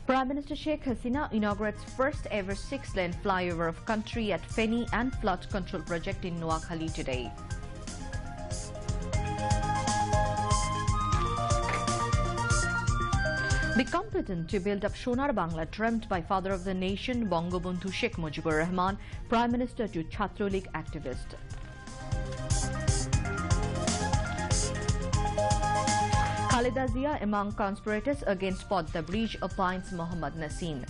Prime Minister Sheikh Hasina inaugurates first ever 6-lane flyover of country at Feni and flood control project in Noakhali today. Be competent to build up Sonar Bangla dreamt by father of the nation Bangabandhu Sheikh Mujibur Rahman, Prime Minister to Chhatra League activist. Khaleda Zia among conspirators against Podda Bridge opines Mohammad Naseem.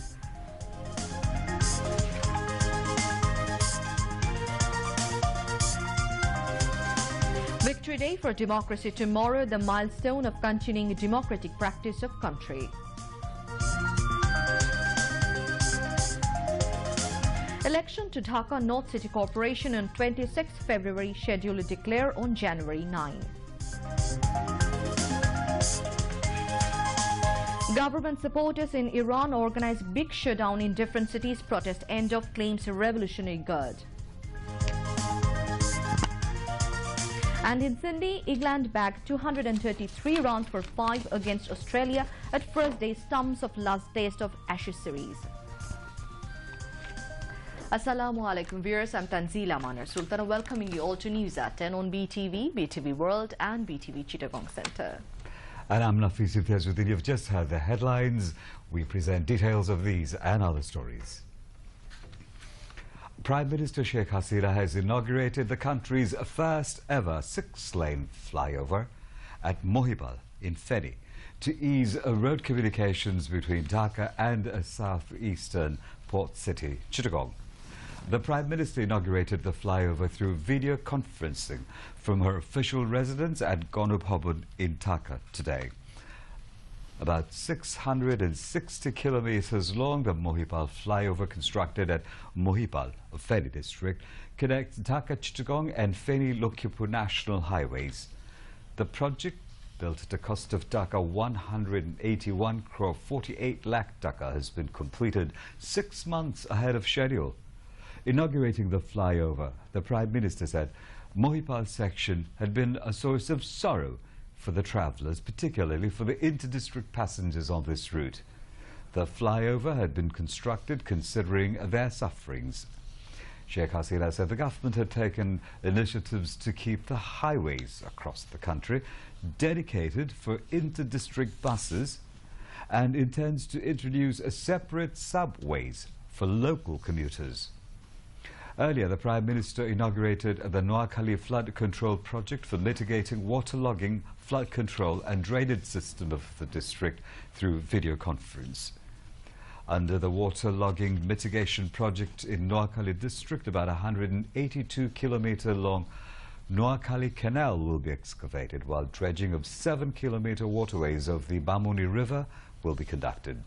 Victory Day for Democracy tomorrow, the milestone of continuing democratic practice of country. Election to Dhaka North City Corporation on 26 February, scheduled to declare on January 9. Government supporters in Iran organize big showdown in different cities, protest end of claims Revolutionary Guard. And in Sydney, England bagged 233 runs for 5 against Australia at first day stumps of last test of Ashes series. Assalamu alaikum viewers, I'm Tanzila Manar Sultan, welcoming you all to News at 10 on BTV, BTV World and BTV Chittagong Centre. And I'm Nafis Imtiazuddin. You've just heard the headlines. We present details of these and other stories. Prime Minister Sheikh Hasina has inaugurated the country's first ever 6-lane flyover at Mohipal in Feni to ease road communications between Dhaka and southeastern port city Chittagong. The Prime Minister inaugurated the flyover through video conferencing from her official residence at Ganabhaban in Dhaka today. About 660 kilometers long, the Mohipal flyover, constructed at Mohipal, Feni district, connects Dhaka-Chittagong and Feni-Lakshmipur national highways. The project, built at a cost of Dhaka 181 crore 48 lakh Dhaka, has been completed 6 months ahead of schedule. Inaugurating the flyover, the Prime Minister said Mohipal section had been a source of sorrow for the travellers, particularly for the inter-district passengers on this route. The flyover had been constructed considering their sufferings. Sheikh Hasina said the government had taken initiatives to keep the highways across the country dedicated for inter-district buses and intends to introduce separate subways for local commuters. Earlier, the Prime Minister inaugurated the Noakhali flood control project for mitigating waterlogging, flood control and drainage system of the district through video conference. Under the waterlogging mitigation project in Noakhali district, about 182-kilometer long Noakhali Canal will be excavated, while dredging of 7-kilometer waterways of the Bamuni River will be conducted.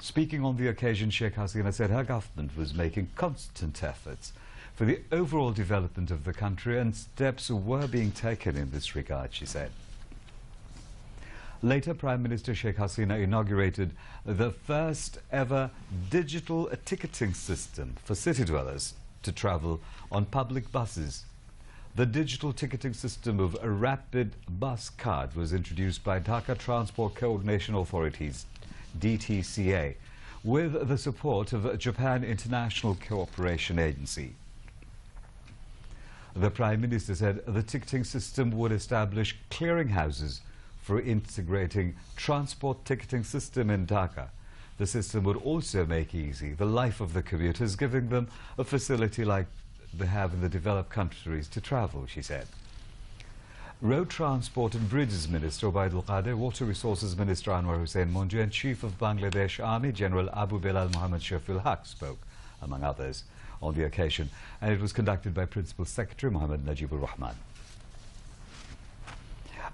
Speaking on the occasion, Sheikh Hasina said her government was making constant efforts for the overall development of the country, and steps were being taken in this regard, she said. Later, Prime Minister Sheikh Hasina inaugurated the first ever digital ticketing system for city dwellers to travel on public buses. The digital ticketing system of a rapid bus card was introduced by Dhaka Transport Coordination Authorities, DTCA, with the support of Japan International Cooperation Agency. The Prime Minister said the ticketing system would establish clearinghouses for integrating transport ticketing system in Dhaka. The system would also make easy the life of the commuters, giving them a facility like they have in the developed countries to travel, she said. Road Transport and Bridges Minister Obaidul Qadir, Water Resources Minister Anwar Hussain Monju and Chief of Bangladesh Army General Abu Bilal Muhammad Shafil Haq spoke, among others, on the occasion, and it was conducted by Principal Secretary Muhammad Najibur Rahman.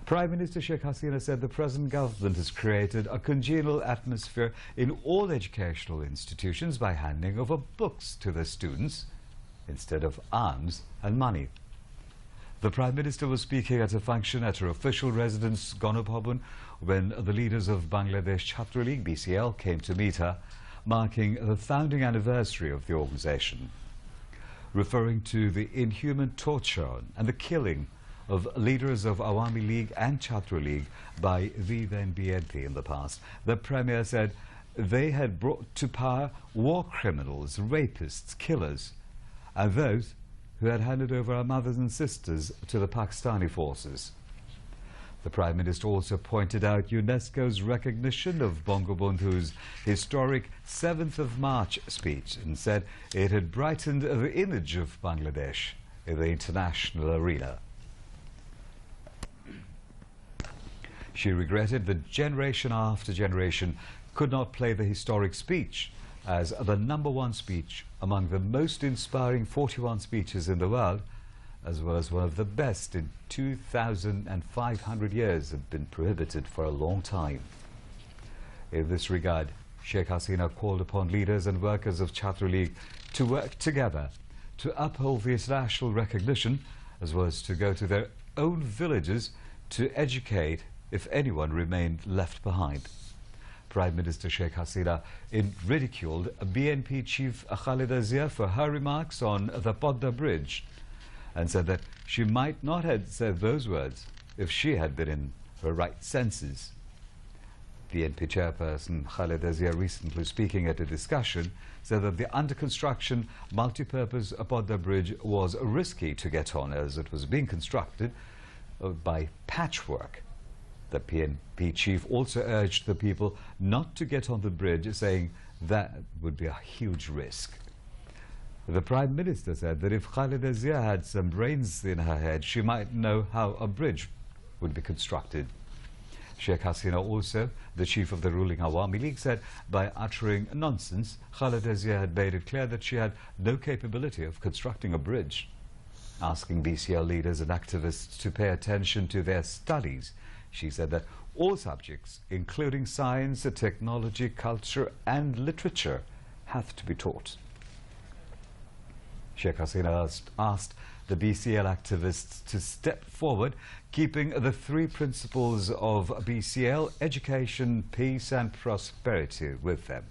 Prime Minister Sheikh Hasina said the present government has created a congenial atmosphere in all educational institutions by handing over books to their students instead of arms and money. The Prime Minister was speaking at a function at her official residence, Ganabhaban, when the leaders of Bangladesh Chhatra League, BCL, came to meet her, marking the founding anniversary of the organization. Referring to the inhuman torture and the killing of leaders of Awami League and Chhatra League by the then BNP in the past, the Premier said they had brought to power war criminals, rapists, killers, and those who had handed over our mothers and sisters to the Pakistani forces. The Prime Minister also pointed out UNESCO's recognition of Bangabandhu's historic 7th of March speech and said it had brightened the image of Bangladesh in the international arena. She regretted that generation after generation could not play the historic speech as the #1 speech among the most inspiring 41 speeches in the world, as well as one of the best in 2,500 years, have been prohibited for a long time. In this regard, Sheikh Hasina called upon leaders and workers of Chhatra League to work together to uphold the international recognition, as well as to go to their own villages to educate if anyone remained left behind. Prime Minister Sheikh Hasina ridiculed BNP chief Khaleda Zia for her remarks on the Podda Bridge and said that she might not have said those words if she had been in her right senses. BNP chairperson Khaleda Zia, recently speaking at a discussion, said that the under-construction multi-purpose Podda Bridge was risky to get on as it was being constructed by patchwork. The PNP chief also urged the people not to get on the bridge, saying that would be a huge risk. The Prime Minister said that if Khaleda Zia had some brains in her head, she might know how a bridge would be constructed. Sheikh Hasina also, the chief of the ruling Awami League, said by uttering nonsense, Khaleda Zia had made it clear that she had no capability of constructing a bridge. Asking BCL leaders and activists to pay attention to their studies, she said that all subjects, including science, technology, culture and literature, have to be taught. Sheikh Hasina asked the BCL activists to step forward, keeping the 3 principles of BCL: education, peace and prosperity with them.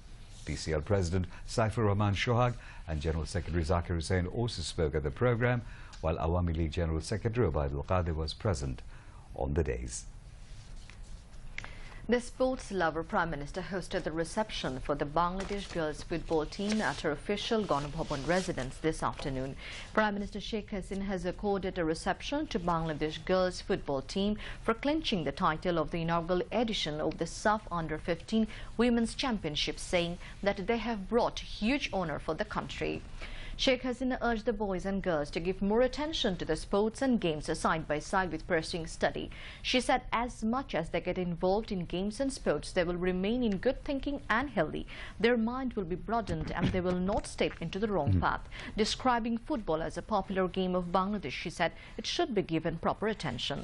BCL President Saifur Rahman Shohag and General Secretary Zakir Hussain also spoke at the programme, while Awami League General Secretary Ubaidul Qadir was present on the days. The sports lover Prime Minister hosted the reception for the Bangladesh girls football team at her official Ganabhaban residence this afternoon. Prime Minister Sheikh Hasina has accorded a reception to Bangladesh girls football team for clinching the title of the inaugural edition of the SAF Under-15 Women's Championship, saying that they have brought huge honour for the country. Sheikh Hasina urged the boys and girls to give more attention to the sports and games side by side with pursuing study. She said as much as they get involved in games and sports, they will remain in good thinking and healthy. Their mind will be broadened and they will not step into the wrong path. Describing football as a popular game of Bangladesh, she said it should be given proper attention.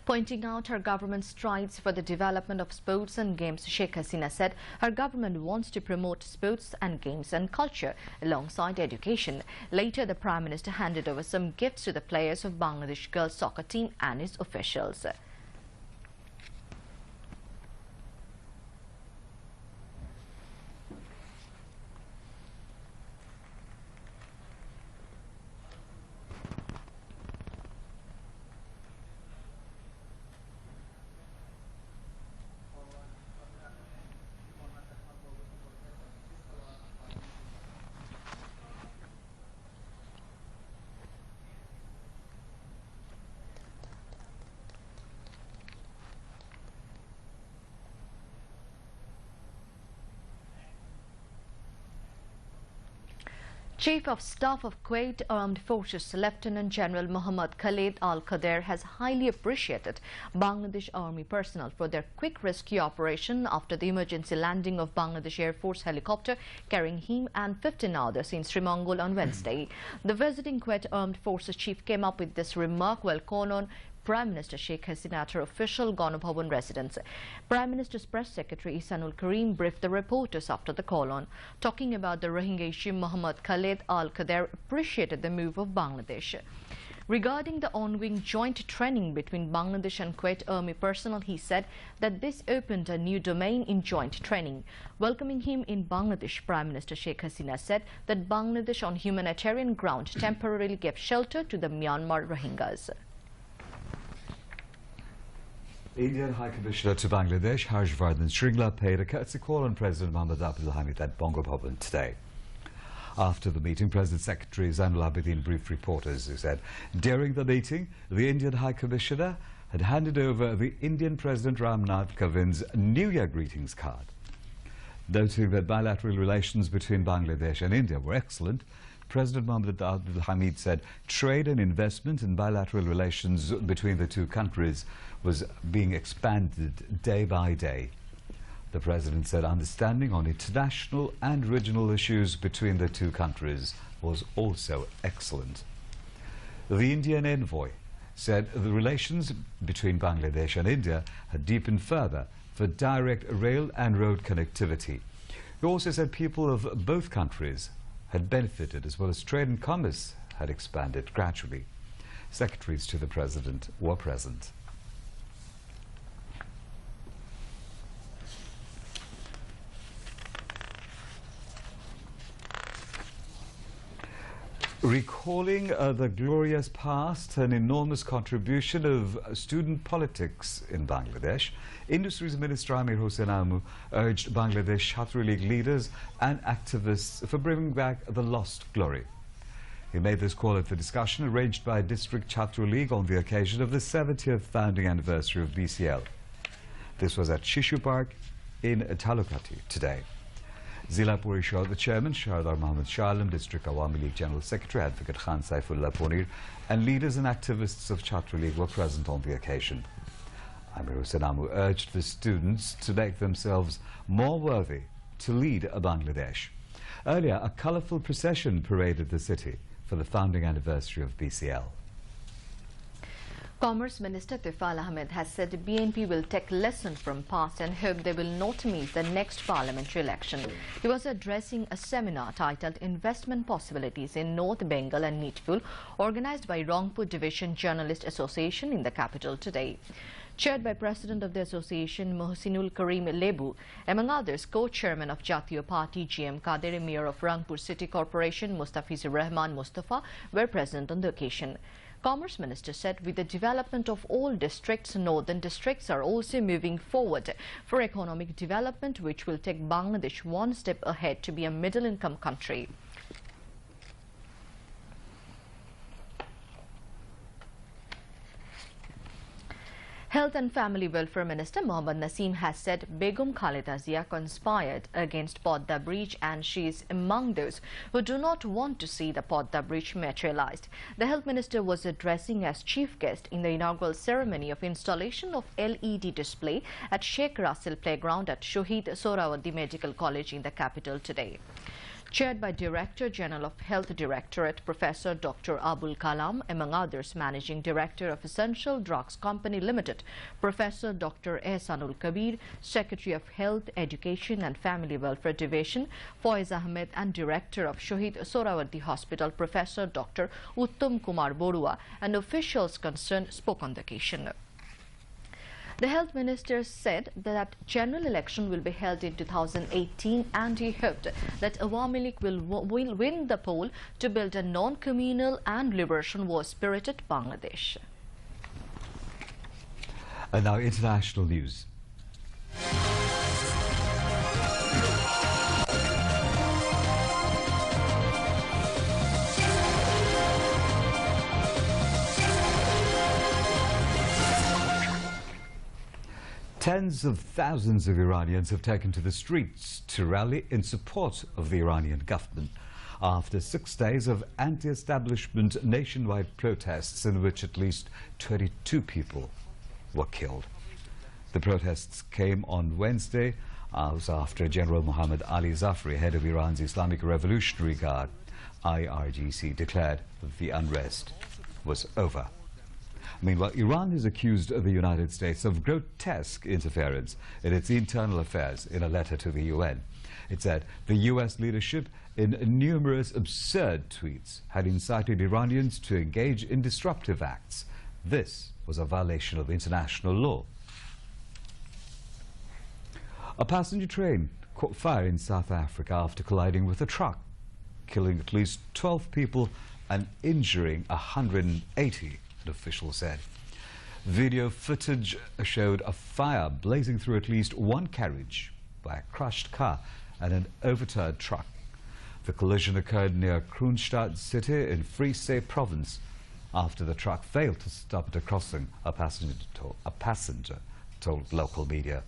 Pointing out her government's strides for the development of sports and games, Sheikh Hasina said her government wants to promote sports and games and culture alongside education. Later, the Prime Minister handed over some gifts to the players of Bangladesh girls soccer team and its officials. Chief of Staff of Kuwait Armed Forces Lieutenant General Mohammad Khalid Al-Qadir has highly appreciated Bangladesh Army personnel for their quick rescue operation after the emergency landing of Bangladesh Air Force helicopter carrying him and 15 others in Srimangol on Wednesday. The visiting Kuwait Armed Forces chief came up with this remark while calling on Prime Minister Sheikh Hasina at her official Ganabhaban residence. Prime Minister's Press Secretary Ihsanul Karim briefed the reporters after the call-on. Talking about the Rohingya issue, Mohammad Khalid Al-Qadir appreciated the move of Bangladesh. Regarding the ongoing joint training between Bangladesh and Kuwait Army personnel, he said that this opened a new domain in joint training. Welcoming him in Bangladesh, Prime Minister Sheikh Hasina said that Bangladesh on humanitarian ground temporarily gave shelter to the Myanmar Rohingyas. Indian High Commissioner to Bangladesh, Harshvardhan Shringla, paid a courtesy call on President Mohammad Abdul Hamid at Ganabhaban today. After the meeting, President Secretary Zainul Abidin briefed reporters who said during the meeting, the Indian High Commissioner had handed over the Indian President Ramnath Kovind's New Year greetings card. Noting that bilateral relations between Bangladesh and India were excellent, President Mohammad Abdul Hamid said trade and investment and bilateral relations between the two countries was being expanded day by day. The President said understanding on international and regional issues between the two countries was also excellent. The Indian envoy said the relations between Bangladesh and India had deepened further for direct rail and road connectivity. He also said people of both countries had benefited, as well as trade and commerce had expanded gradually. Secretaries to the President were present. Recalling the glorious past and enormous contribution of student politics in Bangladesh, Industries Minister Amir Hossain Amu urged Bangladesh Chhatra League leaders and activists for bringing back the lost glory. He made this call at the discussion arranged by District Chhatra League on the occasion of the 70th founding anniversary of BCL. This was at Shishu Park in Talukati today. Zila Parishad, the chairman, Shardar Mohammed Shalam, District Awami League General Secretary, Advocate Khan Saifullah Ponir, and leaders and activists of Chhatra League were present on the occasion. Amir Hossain Amu urged the students to make themselves more worthy to lead Bangladesh. Earlier, a colourful procession paraded the city for the founding anniversary of BCL. Commerce Minister Tufal Ahmed has said the BNP will take lessons from past and hope they will not miss the next parliamentary election. He was addressing a seminar titled Investment Possibilities in North Bengal and Neatful, organized by Rangpur Division Journalist Association in the capital today. Chaired by President of the Association Mohsinul Karim Lebu, among others co-chairman of Jatiyo Party GM Kader, Mayor of Rangpur City Corporation Mustafizur Rahman Mustafa were present on the occasion. Commerce Minister said with the development of all districts, northern districts are also moving forward for economic development, which will take Bangladesh one step ahead to be a middle-income country. Health and Family Welfare Minister Mohammad Naseem has said Begum Khaleda Zia conspired against Podda Bridge and she is among those who do not want to see the Podda Bridge materialized. The Health Minister was addressing as chief guest in the inaugural ceremony of installation of LED display at Sheikh Russell Playground at Shohid Sohrawardi Medical College in the capital today. Chaired by Director General of Health Directorate Professor Dr. Abul Kalam, among others Managing Director of Essential Drugs Company Limited, Professor Dr. Ehsanul Kabir, Secretary of Health, Education and Family Welfare Division, Faiz Ahmed, and Director of Shohid Sohrawardi Hospital, Professor Dr. Uttam Kumar Borua, and officials concerned spoke on the occasion. The Health Minister said that general election will be held in 2018 and he hoped that Awami League will win the poll to build a non-communal and liberation war-spirited Bangladesh. And now international news. Tens of thousands of Iranians have taken to the streets to rally in support of the Iranian government after 6 days of anti-establishment nationwide protests in which at least 22 people were killed. The protests came on Wednesday hours after General Muhammad Ali Zafri, head of Iran's Islamic Revolutionary Guard, IRGC, declared that the unrest was over. Meanwhile, Iran has accused the United States of grotesque interference in its internal affairs in a letter to the UN. It said the US leadership, in numerous absurd tweets, had incited Iranians to engage in disruptive acts. This was a violation of international law. A passenger train caught fire in South Africa after colliding with a truck, killing at least 12 people and injuring 180. Officials said. Video footage showed a fire blazing through at least one carriage by a crushed car and an overturned truck. The collision occurred near Kronstadt city in Free State province after the truck failed to stop at a crossing, a passenger told local media.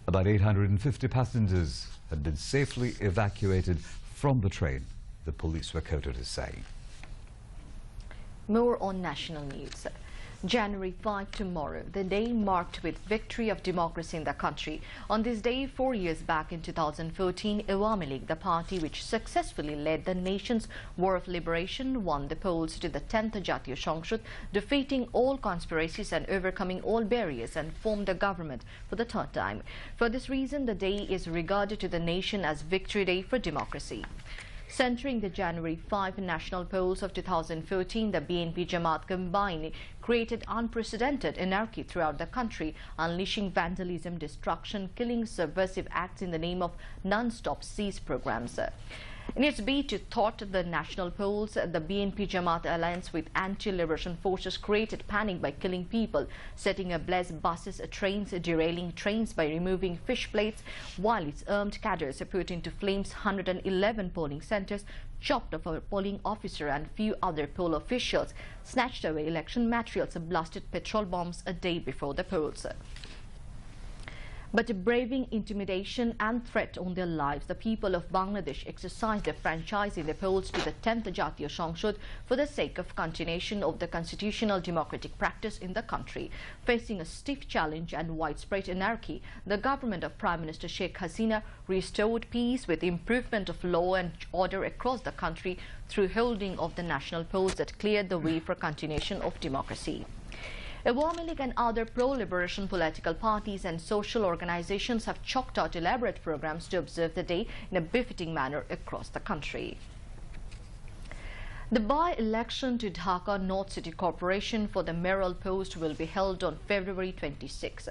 About 850 passengers had been safely evacuated from the train, the police were quoted as saying. More on national news. January 5 tomorrow, the day marked with victory of democracy in the country. On this day, 4 years back in 2014, Awami League, the party which successfully led the nation's war of liberation, won the polls to the 10th Jatiya Sangshad, defeating all conspiracies and overcoming all barriers, and formed a government for the third time. For this reason, the day is regarded to the nation as Victory Day for democracy. Centering the January 5 national polls of 2014, the BNP Jamaat combined created unprecedented anarchy throughout the country, unleashing vandalism, destruction, killing, subversive acts in the name of non-stop siege programs. In its bid to thwart the national polls, the BNP Jamaat alliance with anti-liberation forces created panic by killing people, setting ablaze buses, trains, derailing trains by removing fish plates, while its armed cadres put into flames 111 polling centres, chopped off a polling officer and few other poll officials, snatched away election materials, and blasted petrol bombs a day before the polls. But braving intimidation and threat on their lives, the people of Bangladesh exercised their franchise in the polls to the 10th Jatiya Sangshad for the sake of continuation of the constitutional democratic practice in the country. Facing a stiff challenge and widespread anarchy, the government of Prime Minister Sheikh Hasina restored peace with improvement of law and order across the country through holding of the national polls that cleared the way for continuation of democracy. Awami League and other pro-liberation political parties and social organizations have chalked out elaborate programs to observe the day in a befitting manner across the country. The by-election to Dhaka North City Corporation for the mayoral post will be held on February 26.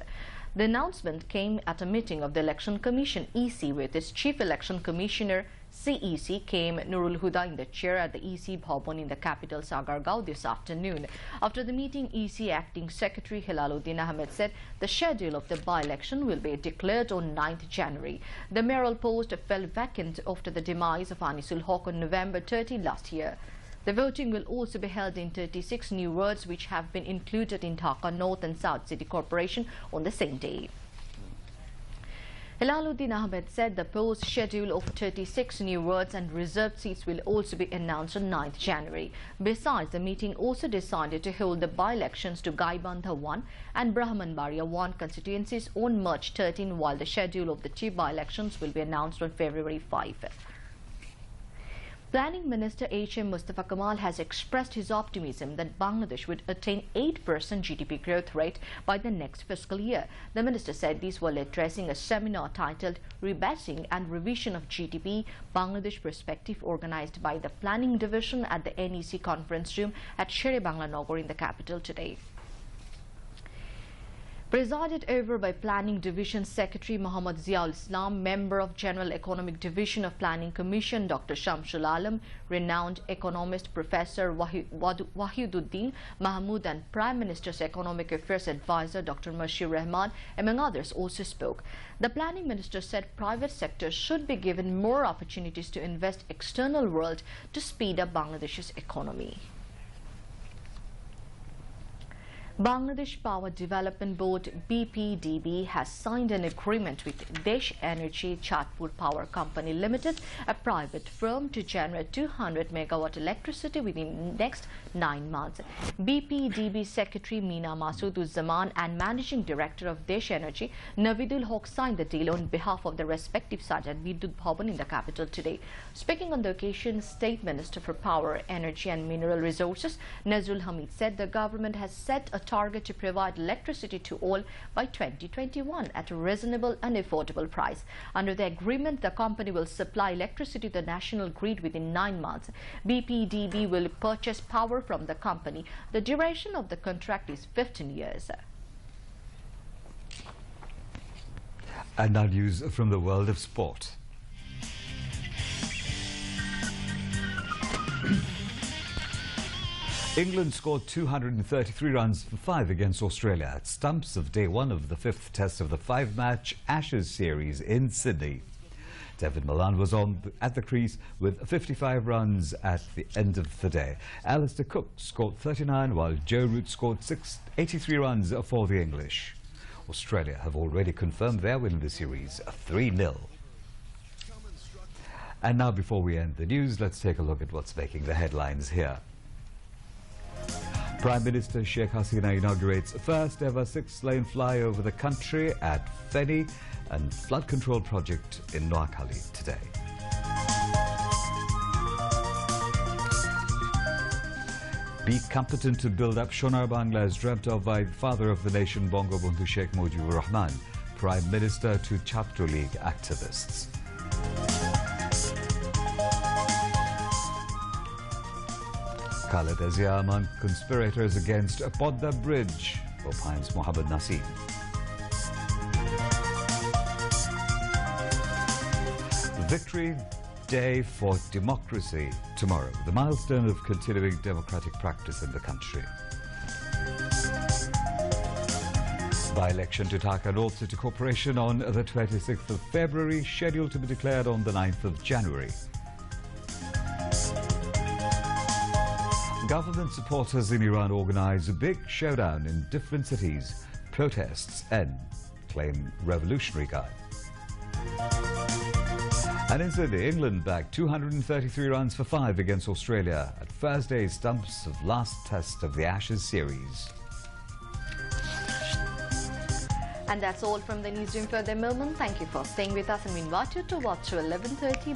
The announcement came at a meeting of the Election Commission EC with its Chief Election Commissioner CEC came Nurul Huda in the chair at the EC Bhavan in the capital Sagargaon this afternoon. After the meeting, EC Acting Secretary Helaluddin Ahmed said the schedule of the by-election will be declared on 9th January. The mayoral post fell vacant after the demise of Anisul Haq on November 30 last year. The voting will also be held in 36 new wards which have been included in Dhaka North and South City Corporation on the same day. Helaluddin Ahmed said the polls schedule of 36 new wards and reserved seats will also be announced on 9th January. Besides, the meeting also decided to hold the by-elections to Gaibandha-1 and Brahmanbaria-1 constituencies on March 13, while the schedule of the two by-elections will be announced on February 5. Planning Minister H.M. Mustafa Kamal has expressed his optimism that Bangladesh would attain 8% GDP growth rate by the next fiscal year. The minister said this while addressing a seminar titled Rebasing and Revision of GDP, Bangladesh Perspective, organized by the Planning Division at the NEC Conference Room at Shere Bangla Nagar in the capital today. Presided over by Planning Division Secretary Muhammad Ziaul Islam, member of General Economic Division of Planning Commission Dr. Shamsul Alam, renowned economist Professor Wahiduddin Mahmood and Prime Minister's Economic Affairs Advisor Dr. Mashir Rahman, among others, also spoke. The Planning Minister said private sector should be given more opportunities to invest external world to speed up Bangladesh's economy. Bangladesh Power Development Board BPDB has signed an agreement with Desh Energy Chatpur Power Company Limited, a private firm, to generate 200 megawatt electricity within the next 9 months. BPDB Secretary Meena Masud-uz-Zaman and Managing Director of Desh Energy Navidul Haq signed the deal on behalf of the respective sides at Vidyut Bhavan in the capital today. Speaking on the occasion, State Minister for Power, Energy and Mineral Resources Nazrul Hamid said the government has set a target to provide electricity to all by 2021 at a reasonable and affordable price. Under the agreement, the company will supply electricity to the national grid within 9 months. BPDB will purchase power from the company. The duration of the contract is 15 years. And now news from the world of sport. England scored 233 runs for 5 against Australia at stumps of day 1 of the 5th test of the 5-match Ashes series in Sydney. David Malan was at the crease with 55 runs at the end of the day. Alistair Cook scored 39 while Joe Root scored 83 runs for the English. Australia have already confirmed their win in the series, 3-0. And now, before we end the news, let's take a look at what's making the headlines here. Prime Minister Sheikh Hasina inaugurates first ever 6-lane flyover the country at Feni and flood control project in Noakhali today. Be competent to build up Shonar Bangla as dreamt of by the father of the nation, Bangabandhu Sheikh Mujibur Rahman, Prime Minister to Chhatro League activists. Khaled Azia among conspirators against Podda Bridge, opines Mohammed Naseem. Victory Day for Democracy tomorrow, the milestone of continuing democratic practice in the country. By-election to Dhaka North City Corporation on the 26th of February, scheduled to be declared on the 9th of January. Government supporters in Iran organize a big showdown in different cities. Protests end, claim Revolutionary Guard. And in Sydney, England bagged 233 runs for 5 against Australia at Thursday's stumps of last test of the Ashes series. And that's all from the newsroom for the moment. Thank you for staying with us, and we invite you to watch 11:30